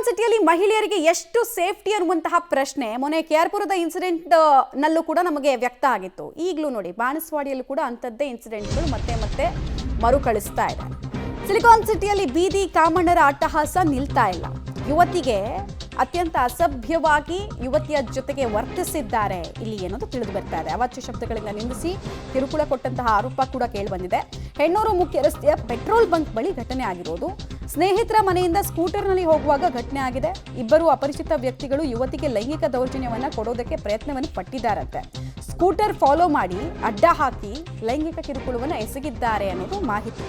ಸಿಟಿಯಲ್ಲಿ ಮಹಿಳೆಯರಿಗೆ ಎಷ್ಟು ಸೇಫ್ಟಿ ಅನ್ನುವಂತಹ ಪ್ರಶ್ನೆ ಮೊನ್ನೆ ಕೆಆರ್ಪುರದ ಇನ್ಸಿಡೆಂಟ್ ನಲ್ಲೂ ಕೂಡ ನಮಗೆ ವ್ಯಕ್ತ ಆಗಿತ್ತು. ಈಗಲೂ ನೋಡಿ ಬಾಣಸ್ವಾಡಿಯಲ್ಲೂ ಕೂಡ ಅಂಥದ್ದೇ ಇನ್ಸಿಡೆಂಟ್ಗಳು ಮತ್ತೆ ಮತ್ತೆ ಮರುಕಳಿಸ್ತಾ ಇದೆ. ಸಿಲಿಕಾನ್ ಸಿಟಿಯಲ್ಲಿ ಬೀದಿ ಕಾಮಣ್ಣರ ಅಟ್ಟಹಾಸ ನಿಲ್ತಾ ಇಲ್ಲ. ಯುವತಿಗೆ ಅತ್ಯಂತ ಅಸಭ್ಯವಾಗಿ ಯುವತಿಯ ಜೊತೆಗೆ ವರ್ತಿಸಿದ್ದಾರೆ ಇಲ್ಲಿ ಅನ್ನೋದು ತಿಳಿದು ಬರ್ತಾ ಇದೆ. ಅವಾಚ್ಯ ಶಬ್ದಗಳಿಂದ ನಿಂದಿಸಿ ಕಿರುಕುಳ ಕೊಟ್ಟಂತಹ ಆರೋಪ ಕೂಡ ಕೇಳಿಬಂದಿದೆ. ಹೆಣ್ಣೂರು ಮುಖ್ಯ ರಸ್ತೆಯ ಪೆಟ್ರೋಲ್ ಬಂಕ್ ಬಳಿ ಘಟನೆ ಆಗಿರೋದು. ಸ್ನೇಹಿತರ ಮನೆಯಿಂದ ಸ್ಕೂಟರ್ನಲ್ಲಿ ಹೋಗುವಾಗ ಘಟನೆ ಆಗಿದೆ. ಇಬ್ಬರು ಅಪರಿಚಿತ ವ್ಯಕ್ತಿಗಳು ಯುವತಿಗೆ ಲೈಂಗಿಕ ದೌರ್ಜನ್ಯವನ್ನ ಕೊಡೋದಕ್ಕೆ ಪ್ರಯತ್ನವನ್ನು ಪಟ್ಟಿದ್ದಾರಂತೆ. ಸ್ಕೂಟರ್ ಫಾಲೋ ಮಾಡಿ ಅಡ್ಡ ಹಾಕಿ ಲೈಂಗಿಕ ಕಿರುಕುಳವನ್ನು ಎಸಗಿದ್ದಾರೆ ಅನ್ನೋದು ಮಾಹಿತಿ.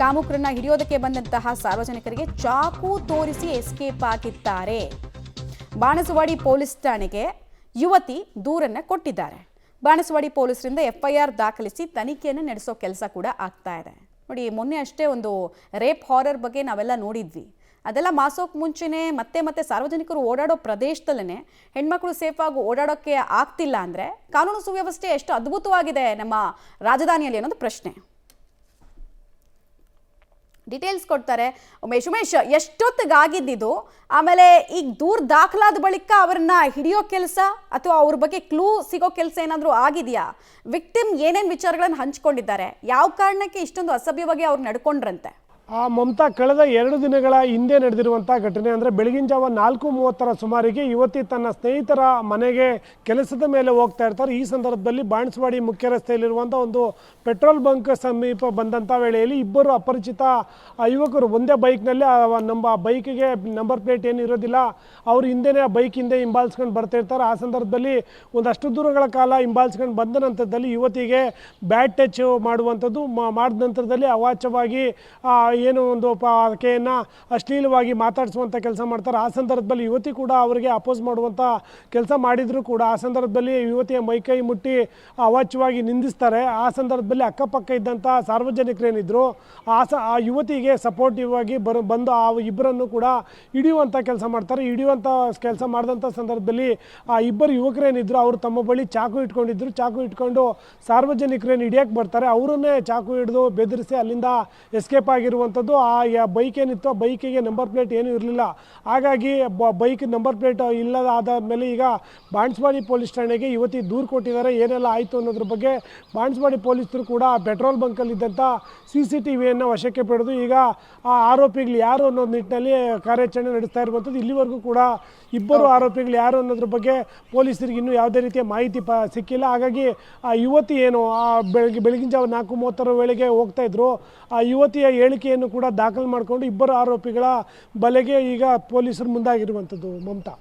ಕಾಮುಕರನ್ನ ಹಿಡಿಯೋದಕ್ಕೆ ಬಂದಂತಹ ಸಾರ್ವಜನಿಕರಿಗೆ ಚಾಕು ತೋರಿಸಿ ಎಸ್ಕೇಪ್ ಆಗಿದ್ದಾರೆ. ಬಾಣಸವಾಡಿ ಪೊಲೀಸ್ ಠಾಣೆಗೆ ಯುವತಿ ದೂರನ್ನ ಕೊಟ್ಟಿದ್ದಾರೆ. ಬಾಣಸವಾಡಿ ಪೊಲೀಸರಿಂದ ಎಫ್ಐಆರ್ ದಾಖಲಿಸಿ ತನಿಖೆಯನ್ನು ನಡೆಸೋ ಕೆಲಸ ಕೂಡ ಆಗ್ತಾ ಇದೆ. ನೋಡಿ, ಮೊನ್ನೆ ಅಷ್ಟೇ ಒಂದು ರೇಪ್ ಹಾರರ್ ಬಗ್ಗೆ ನಾವೆಲ್ಲ ನೋಡಿದ್ವಿ. ಅದೆಲ್ಲ ಮಾಸೋಕ್ ಮುಂಚೆನೇ ಮತ್ತೆ ಸಾರ್ವಜನಿಕರು ಓಡಾಡೋ ಪ್ರದೇಶದಲ್ಲೇ ಹೆಣ್ಮಕ್ಳು ಸೇಫ್ ಆಗಿ ಓಡಾಡೋಕ್ಕೆ ಆಗ್ತಿಲ್ಲ ಅಂದರೆ ಕಾನೂನು ಸುವ್ಯವಸ್ಥೆ ಎಷ್ಟು ಅದ್ಭುತವಾಗಿದೆ ನಮ್ಮ ರಾಜಧಾನಿಯಲ್ಲಿ ಅನ್ನೋದು ಪ್ರಶ್ನೆ. ಡೀಟೇಲ್ಸ್ ಕೊಡ್ತಾರೆ ಉಮೇಶ್. ಎಷ್ಟೊತ್ತಿಗಾಗಿದ್ದು, ಆಮೇಲೆ ಈಗ ದೂರ ದಾಖಲಾದ ಬಳಿಕ ಅವರನ್ನ ಹಿಡಿಯೋ ಕೆಲಸ ಅಥವಾ ಅವ್ರ ಬಗ್ಗೆ ಕ್ಲೂ ಸಿಗೋ ಕೆಲಸ ಏನಾದರೂ ಆಗಿದೆಯಾ? ವಿಕ್ಟಿಮ್ ಏನೇನು ವಿಚಾರಗಳನ್ನು ಹಂಚ್ಕೊಂಡಿದ್ದಾರೆ? ಯಾವ ಕಾರಣಕ್ಕೆ ಇಷ್ಟೊಂದು ಅಸಭ್ಯವಾಗಿ ಅವ್ರು ನಡ್ಕೊಂಡ್ರಂತೆ? ಮಮತಾ, ಕಳೆದ 2 ದಿನಗಳ ಹಿಂದೆ ನಡೆದಿರುವಂಥ ಘಟನೆ ಅಂದರೆ ಬೆಳಗಿನ ಜಾವ 4:30 ಸುಮಾರಿಗೆ ಯುವತಿ ತನ್ನ ಸ್ನೇಹಿತರ ಮನೆಗೆ ಕೆಲಸದ ಮೇಲೆ ಹೋಗ್ತಾ ಇರ್ತಾರೆ. ಈ ಸಂದರ್ಭದಲ್ಲಿ ಬಾಣಸ್ವಾಡಿ ಮುಖ್ಯ ರಸ್ತೆಯಲ್ಲಿರುವಂಥ ಒಂದು ಪೆಟ್ರೋಲ್ ಬಂಕ್ ಸಮೀಪ ಬಂದಂಥ ವೇಳೆಯಲ್ಲಿ ಇಬ್ಬರು ಅಪರಿಚಿತ ಯುವಕರು ಒಂದೇ ಬೈಕ್ನಲ್ಲಿ ನಮ್ಮ ಬೈಕಿಗೆ ನಂಬರ್ ಪ್ಲೇಟ್ ಏನು ಇರೋದಿಲ್ಲ, ಅವರು ಹಿಂದೆನೇ ಬೈಕ್ ಹಿಂದೆ ಹಿಂಬಾಲಿಸ್ಕೊಂಡು ಬರ್ತಾ ಇರ್ತಾರೆ. ಆ ಸಂದರ್ಭದಲ್ಲಿ ಒಂದಷ್ಟು ದೂರಗಳ ಕಾಲ ಹಿಂಬಾಲಿಸ್ಕೊಂಡು ಬಂದ ನಂತರದಲ್ಲಿ ಯುವತಿಗೆ ಬ್ಯಾಡ್ ಟಚ್ ಮಾಡುವಂಥದ್ದು, ಮಾಡಿದ ನಂತರದಲ್ಲಿ ಅವಾಚ್ಯವಾಗಿ ಏನು ಒಂದು ಆಕೆಯನ್ನು ಅಶ್ಲೀಲವಾಗಿ ಮಾತಾಡಿಸುವಂಥ ಕೆಲಸ ಮಾಡ್ತಾರೆ. ಆ ಸಂದರ್ಭದಲ್ಲಿ ಯುವತಿ ಕೂಡ ಅವರಿಗೆ ಅಪೋಸ್ ಮಾಡುವಂಥ ಕೆಲಸ ಮಾಡಿದರೂ ಕೂಡ ಆ ಸಂದರ್ಭದಲ್ಲಿ ಯುವತಿಯ ಮೈಕೈ ಮುಟ್ಟಿ ಅವಾಚ್ಯವಾಗಿ ನಿಂದಿಸ್ತಾರೆ. ಆ ಸಂದರ್ಭದಲ್ಲಿ ಅಕ್ಕಪಕ್ಕ ಇದ್ದಂಥ ಸಾರ್ವಜನಿಕರೇನಿದ್ರು ಆ ಯುವತಿಗೆ ಸಪೋರ್ಟಿವ್ ಆಗಿ ಬಂದು ಆ ಇಬ್ಬರನ್ನು ಕೂಡ ಹಿಡಿಯುವಂಥ ಕೆಲಸ ಮಾಡ್ತಾರೆ. ಹಿಡಿಯುವಂಥ ಕೆಲಸ ಮಾಡಿದಂಥ ಸಂದರ್ಭದಲ್ಲಿ ಆ ಇಬ್ಬರು ಯುವಕರೇನಿದ್ರು ಅವರು ತಮ್ಮ ಬಳಿ ಚಾಕು ಇಟ್ಕೊಂಡಿದ್ರು. ಚಾಕು ಇಟ್ಕೊಂಡು ಸಾರ್ವಜನಿಕರೇನು ಹಿಡಿಯೋಕ್ಕೆ ಬರ್ತಾರೆ, ಅವರನ್ನೇ ಚಾಕು ಹಿಡಿದು ಬೆದರಿಸಿ ಅಲ್ಲಿಂದ ಎಸ್ಕೇಪ್ ಆಗಿರುವಂಥದ್ದು. ಆ ಬೈಕ್ ಏನಿತ್ತು, ಆ ಬೈಕಿಗೆ ನಂಬರ್ ಪ್ಲೇಟ್ ಏನೂ ಇರಲಿಲ್ಲ. ಹಾಗಾಗಿ ಬೈಕ್ ನಂಬರ್ ಪ್ಲೇಟ್ ಇಲ್ಲದಾದ ಮೇಲೆ ಈಗ ಬಾಣಸ್ವಾಡಿ ಪೊಲೀಸ್ ಠಾಣೆಗೆ ಯುವತಿ ದೂರು ಕೊಟ್ಟಿದ್ದಾರೆ. ಏನೆಲ್ಲ ಆಯಿತು ಅನ್ನೋದ್ರ ಬಗ್ಗೆ ಬಾಣಸ್ವಾಡಿ ಪೊಲೀಸರು ಕೂಡ ಪೆಟ್ರೋಲ್ ಬಂಕಲ್ಲಿದ್ದಂಥ CCTVಯನ್ನು ವಶಕ್ಕೆ ಪಡೆದು ಈಗ ಆ ಆರೋಪಿಗಳು ಯಾರು ಅನ್ನೋ ನಿಟ್ಟಿನಲ್ಲಿ ಕಾರ್ಯಾಚರಣೆ ನಡೆಸ್ತಾ ಇರುವಂಥದ್ದು. ಇಲ್ಲಿವರೆಗೂ ಕೂಡ ಇಬ್ಬರು ಆರೋಪಿಗಳು ಯಾರು ಅನ್ನೋದ್ರ ಬಗ್ಗೆ ಪೊಲೀಸರಿಗೆ ಇನ್ನೂ ಯಾವುದೇ ರೀತಿಯ ಮಾಹಿತಿ ಸಿಕ್ಕಿಲ್ಲ. ಹಾಗಾಗಿ ಆ ಯುವತಿ ಏನು ಬೆಳಗಿನ ಜಾವ 4:30 ವೇಳೆಗೆ ಹೋಗ್ತಾ ಇದ್ರು, ಆ ಯುವತಿಯ ಹೇಳಿಕೆಯನ್ನು ಕೂಡ ದಾಖಲು ಮಾಡಿಕೊಂಡು ಇಬ್ಬರು ಆರೋಪಿಗಳ ಬಲೆಗೆ ಈಗ ಪೊಲೀಸರು ಮುಂದಾಗಿರುವಂಥದ್ದು. ಮಮತಾ.